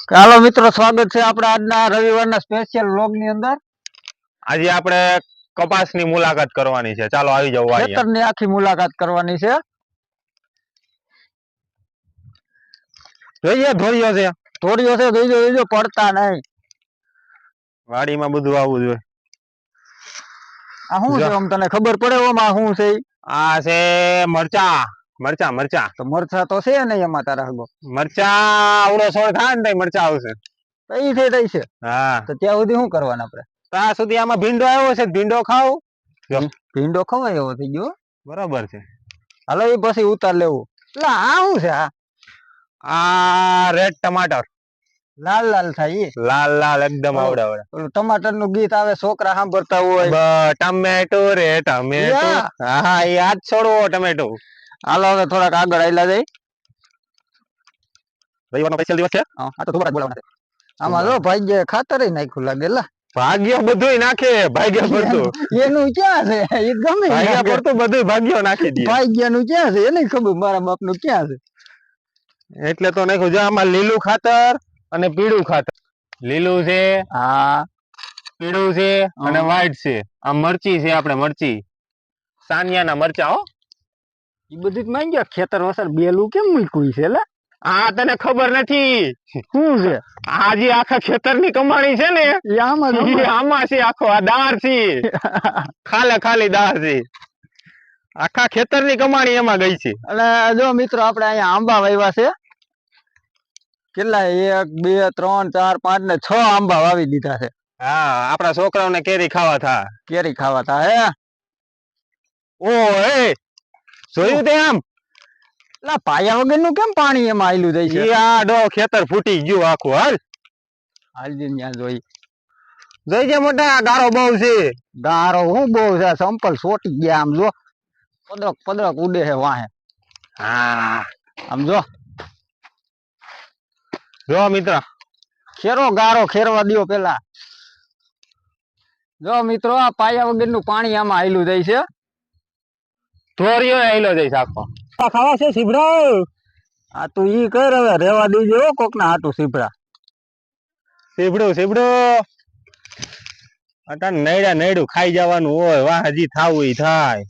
હાલો મિત્રો, સ્વાગત છે આપણા આજના રવિવારના સ્પેશિયલ વ્લોગ ની અંદર. આજે આપણે કપાસની મુલાકાત કરવાની છે. ચાલો આવી જાવ. ખેતરની આખી મુલાકાત કરવાની છે. જોઈએ ધોરીઓ છે, જોઈજો પડતા નહીં. વાડીમાં બધું આવું જોઈએ. આ શું છે? આમ તને ખબર પડે ઓમાં શું છે? આ છે મરચા. મરચા તો મરચા તો છે નહીં એમાં તારા હગો. મરચા આવડો છોડ થાય ને મરચા આવશે. કઈ થઈ છે? હા, તો ત્યાં સુધી શું કરવાનું આપણે? ત્યાં સુધી આમાં ભીંડો આવ્યો છે. ભીંડો ખાવ. ભીંડો ખવાય એવો થઈ ગયો. બરાબર છે. હાલો એ પછી ઉતાર લેવું. એટલે આ શું છે? આ રેડ ટમાટર. લાલ લાલ થાય. લાલ એકદમ આવડે. ઓલું ટમાટર નું ગીત આવે, છોકરા સાંભળતા હોય. ટમેટો રે ટમેટો. હા, એ આજ છોડવો ટમેટો. હાલો હવે થોડાક આગળ આયલા જાય. રવિવારનો સ્પેશિયલ દિવસ છે. આ તો થોડા બોલાવાના છે. આમાં જો ભાગ્ય ખાતર નાખ્યું લાગેલા. ભાગ્ય બધું નાખે. ભાગ્ય પડતું એનું ક્યાં છે? એ ગમે ભાગ્ય પડતું બધું ભાગ્ય નાખી દે. ભાગ્ય નું ક્યાં છે? એને ખબર મારા બાપ નું ક્યાં છે. એટલે તો નાખ્યું. જો આમાં લીલું ખાતર અને પીળું ખાતર. લીલું છે, હા, પીળું છે અને વ્હાઈટ છે. આ મરચી છે. આપણે મરચી સાનિયાના મરચા. હો, એ બધી જ માંગ્યા. ખેતર વસર બેલું કેમ મૂક્યું છે? લે આ તને ખબર નથી શું છે? આજે આખા ખેતરની કમાણી છે ને, આમાં છે. આખો આ દાળ છે. ખાલી દાળ છે. આખા ખેતરની કમાણી એમાં ગઈ છે. અને જો મિત્રો, આપણે અહીંયા આંબા વાવ્યા છે. કેટલા? 1 2 3 4 5 ને 6 આંબા વાવી દીધા છે. હા, આપણા છોકરાઓને કેરી ખાવા થા. હે. ઓ જોયું તે આમ પાયા વગર નું કેમ પાણી એમાં આયલું જાય છે? આ ડો ખેતર ફૂટી ગયું આખું. હાલજી ત્યાં જોઈ જે મોટા ગારો બહુ છે. ગારો હું બહુ છે. સંપલ સોટી ગયા. આમ જો પદરક ઉડે છે વાહે. હા, આમ જો મિત્ર, ગારો ખેરવા દો પેલા. જો મિત્રો, આ પાયા વગર નું પાણી આમાં આયલું જાય છે. ધોરીઓ આયલો જાય આખો. ખાવા છે સીભડા. આ તું ઈ કર, હવે રેવા દીજો કોક ના હાટું સીભડા. સીબડું અટાણ નૈડું ખાઈ જવાનું હોય. વાહ, હજી થાવું ઈ થાય.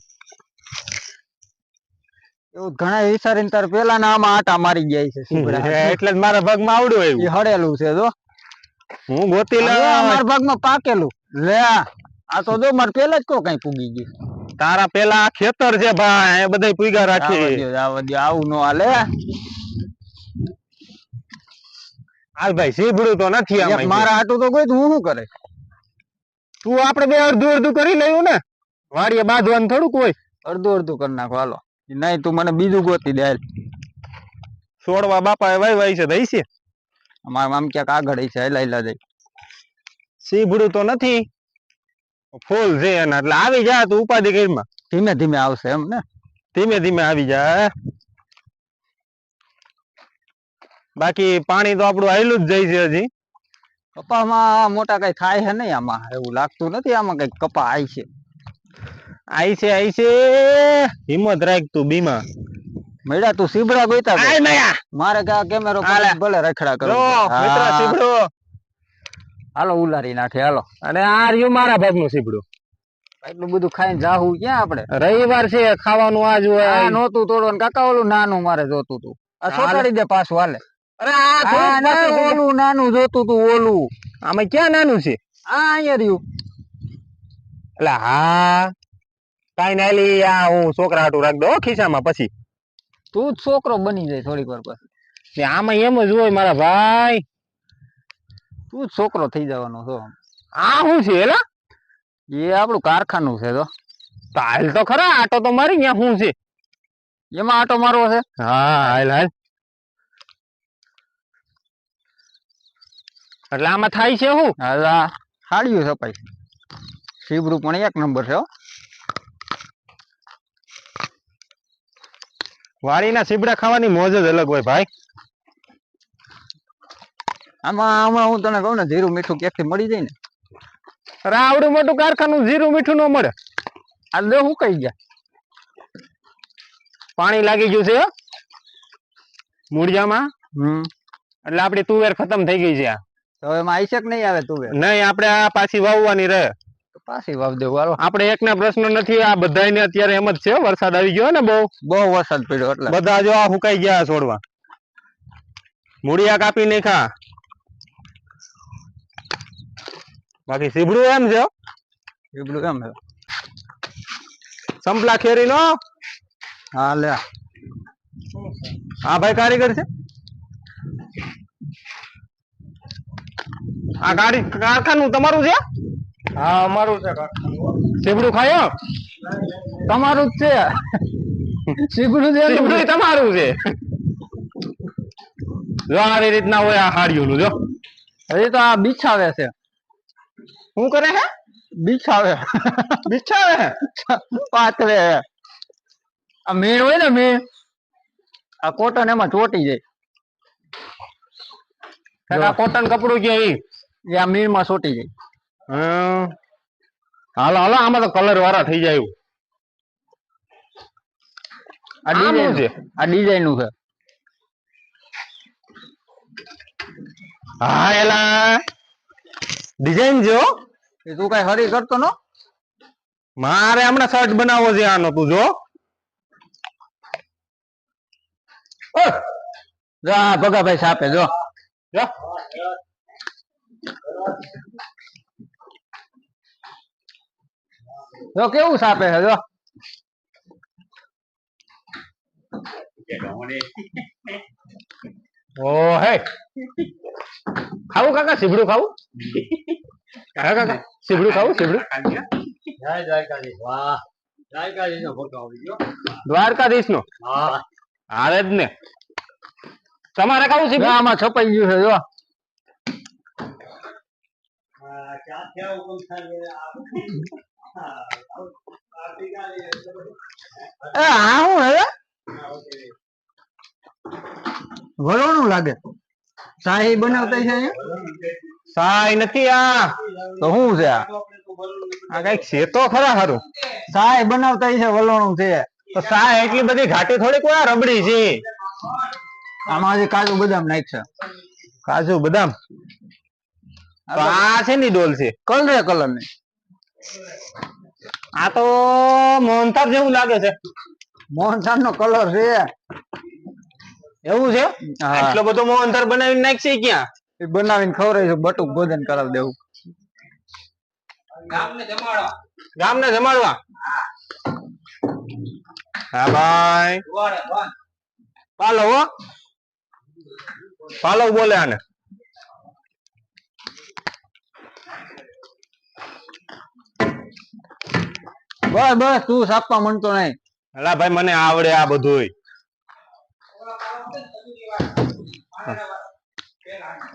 એવું ઘણા વિચારીને તાર પેલા ના આમાં આટા મારી જાય છે સીભડા. એટલે જ મારા ભાગમાં આવડું આવ્યું. એ હળેલું છે. જો હું ગોતી લે. મારા ભાગમાં પાકેલું લે. આ તો જો મારે પેલા જ કો કઈ પૂગી ગયું. તારા પેલા ખેતર છે ભાઈ, એ બધા પૂગા રાખી. આવું નો હાલે. હાલ ભાઈ, સીભડું તો નથી આમાં. મારા હાટું તો કોઈ હું શું કરે? તું આપણે બે અડધું કરી લેવું ને. વાડીએ બાંધવાનું થોડુંક હોય. અડધું કરી નાખો. હાલો નહીં, તું મને બીજું ગોતી દે. છોડવા બાપા વાઈ છે દઈ છે. અમારા આમ ક્યાંક આગળ છે. હેલા જાય. સીભડું તો નથી, ફૂલ છે એના. એટલે આવી જા તું ઉપાધિ કરીમાં. ધીમે ધીમે આવશે એમ ને. ધીમે આવી જાય. બાકી પાણી તો આપણું આયલું જ જાય છે. હજી કપામાં મોટા કઈ થાય છે નહીં. આમાં એવું લાગતું નથી. આમાં કઈ કપા આઈ છે. હિંમત રાખ તું બીમા. મેડા તું સીબડા ગોઈતા મારે કેમેરો ભલે રખડા કરો. હાલો ઉલારી નાખે. હાલો. અને આ રહ્યું મારા ભાગનું સીબડું. એટલું બધું ખાઈને જાહું ક્યાં આપણે? રવિવાર છે, ખાવાનું આજ હોય. નહોતું તોડવાનું કાકા. ઓલું નાનું મારે જોતું તું. આ છોટાડી દે પાછું. હાલે. અરે ઓલું નાનું જોતું તું. ઓલું આમાં ક્યાં નાનું છે? અહીંયા રહ્યું. એટલે હા, કઈ નાલી. આ હું છોકરા હાટું રાખ દો ખિસ્સામાં. પછી તું જ છોકરો બની જાય થોડીક વાર પછી. આમાં એમ જ હોય મારા ભાઈ. તું જ છોકરો થઈ જવાનો છો. આ શું છે? એલા એ આપણું કારખાનું છે. તો હાલ તો ખરા. આટો તો મારી ત્યાં શું છે? એમાં આટો મારવો છે? હા, હાલ. એટલે આમાં થાય છે શું? સાડિયું સપાઈ. સીબડું પણ 1 નંબર છે. વાડીના સીબડા ખાવાની મોજ જ અલગ હોય ભાઈ. આમાં હું તને કહું ને, જીરું મીઠું ક્યાંથી મળી જાય ને. અરે આવડું મોટું કારખાનું, જીરું મીઠું ન મળે. આ દે હું કઈ ગયા. પાણી લાગી ગયું છે મૂળિયામાં. એટલે આપડી તુવેર ખતમ થઈ ગઈ છે તો એમાં આઈશક નહીં આવે તુવેર નહીં આપણે આ પાછી વાવવાની રહે. તો પાછી વાવ દેવું હાલો. આપણે એકના પ્રશ્ન નથી, આ બધાયને અત્યારે એમ જ છે, વરસાદ આવી ગયો ને બહુ વરસાદ પડ્યો એટલે બધા જો આ સુકાઈ ગયા છોડવા, મૂળિયા કાપી નાખ્યા. બાકી સીબડું એમ છે, સીબડું એમ છે. સંપલા ખેરી નો. હા લે, હા ભાઈ કારીગર છે. આ ગાડી કારખાનું તમારું છે? હા અમારું છે. સીબડું ખાયો તમારું જ છે. સીબડું સીબડું તમારું છે. જો આવી રીતના હોય આ હાડિયું નું. જો હજી તો આ બિછાવે છે. શું કરે હે? બિછાવે બિછાવે હે, પાથરે. આ મીણ હોય ને મીણ, આ કોટન એમાં ચોટી જાય. આ કોટન કપડું કે ઈ આ મીણ માં ચોટી જાય. હાલો હાલો, આમાં તો કલર વાળા થઈ જાય. આ ડિઝાઇન છે, આ ડિઝાઇન નું છે. હા એલા ડિઝાઇન જો તું કઈ હરી કરતો નો. મારે હમણાં શર્ટ બનાવવો છે આનો. તું જો હા ભગાભાઈ સાપે જો. જો કેવું સાપે છે જો. ઓ હે ખાવું કાકા? સીબડું ખાવું? કાકા સીબડું ખાવું? સીબડું દ્વારકાધીશ નો હારે જ ને. તમારે ખાવું સીબડું? આમાં છપાઈ ગયું છે જો. હા હું હવે વલોણું લાગે. શાહી બનાવતા છે અહીંયા? સાય નથી આ તો શું છે આ? આ કઈક છે તો ખરા હારું. શાહી બનાવતા છે, વલોણું છે. તો સાય એટલી બધી ઘાટી થોડીક હોય, રબડી છે. આમાં હજી કાજુ બદામ નાખશે. કાજુ બદામ તો આ છે ની ડોલ છે કલર કલર ની. આ તો મોહનથાળ જેવું લાગે છે. મોહનથાળ નો કલર છે એવું છે? એટલો બધો મોહનથાળ બનાવીને નાખશે ક્યાં? એ બનાવીને ખવડાવીશું, બટુક ભોજન કરાવી દેવું. ગામને જમાડવા. હા ભાઈ પાલવ. હો પાલવ બોલે આને. બસ બસ તું સાપવા માંડતો નહીં. અલા ભાઈ મને આવડે આ બધું.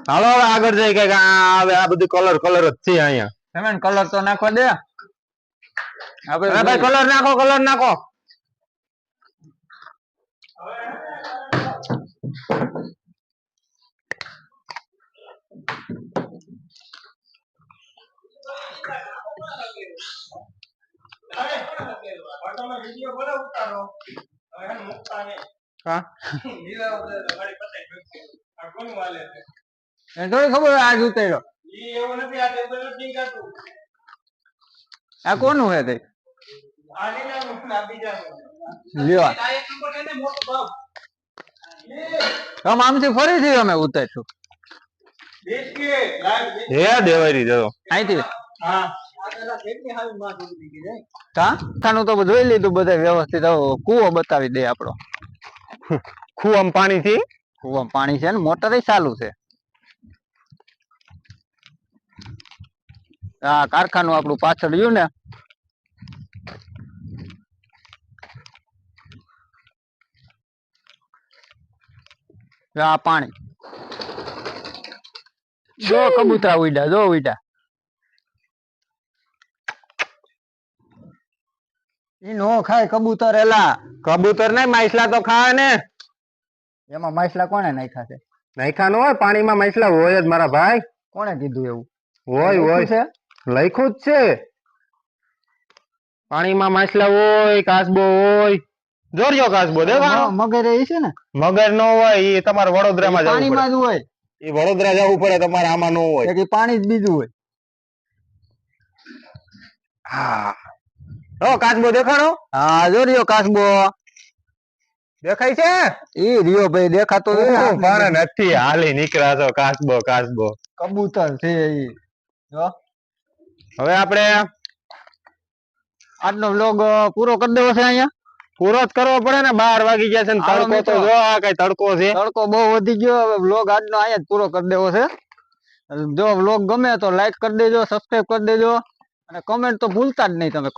હાલો હવે આગળ જઈ કે આ બધું કલર કલર જ છે અહીંયા. તમે કલર તો નાખવા દે. આપણે ભાઈ કલર નાખો, કલર નાખો. થોડી ખબર આજ ઉતાર્યો. આ કોનું હે તે? લ્યો આમ આમથી ફરીથી અમે ઉતારશું. હે દેવારી જતો અહીંથી ખાનું તો જોઈ લીધું બધા વ્યવસ્થિત. કુવો બતાવી દે આપણો. કુવામાં પાણી થી? કુવામાં પાણી છે ને મોટર ચાલુ છે. આ કારખાનું આપણું પાછળ રહ્યું ને. આ પાણી જો કબૂતરા ઉડ્યા, જો ઉડ્યા. ઈ નો ખાય કબૂતર. એલા કબૂતર ને માછલા તો ખાય ને. એમાં માછલા કોને નાખ્યા છે? નાખ્યા નો હોય, પાણીમાં માછલા હોય જ મારા ભાઈ. કોને કીધું એવું? હોય હોય છે, લખ્યું જ છે. પાણીમાં માછલા હોય, કાચબો હોય. જોરજો કાચબો દેખા. મગર એ છે ને? મગર નો હોય, એ તમારે વડોદરામાં જવું પડે. પાણીમાં જ હોય. એ વડોદરા જવું પડે તમારે, આમાં ન હોય. એક ઈ પાણી જ બીજું હોય. હા હો કાચબો દેખાડો. હા જો રહ્યો કાચબો. દેખાય છે? ઈ રહ્યો ભાઈ, દેખાતો નથી ઓહો, આપને પણ નથી હાલી નીકળ્યા છો. કાચબો કાચબો કબૂતર છે ઈ. જો હવે આપણે આજનો વ્લોગ પૂરો કરી દેવો છે અહીંયા. પૂરો જ કરવો પડે ને, 12 વાગી ગયા છે ને. હાલો તડકો તો મિત્રો. જો આ કઈ તડકો છે. તડકો બહુ વધી ગયો, હવે વ્લોગ આજનો અહીંયા જ પૂરો કરી દેવો છે. જો વ્લોગ ગમે તો લાઈક કરી દેજો, સબસ્ક્રાઇબ કરી દેજો અને કમેન્ટ તો ભૂલતા જ નહીં તમે.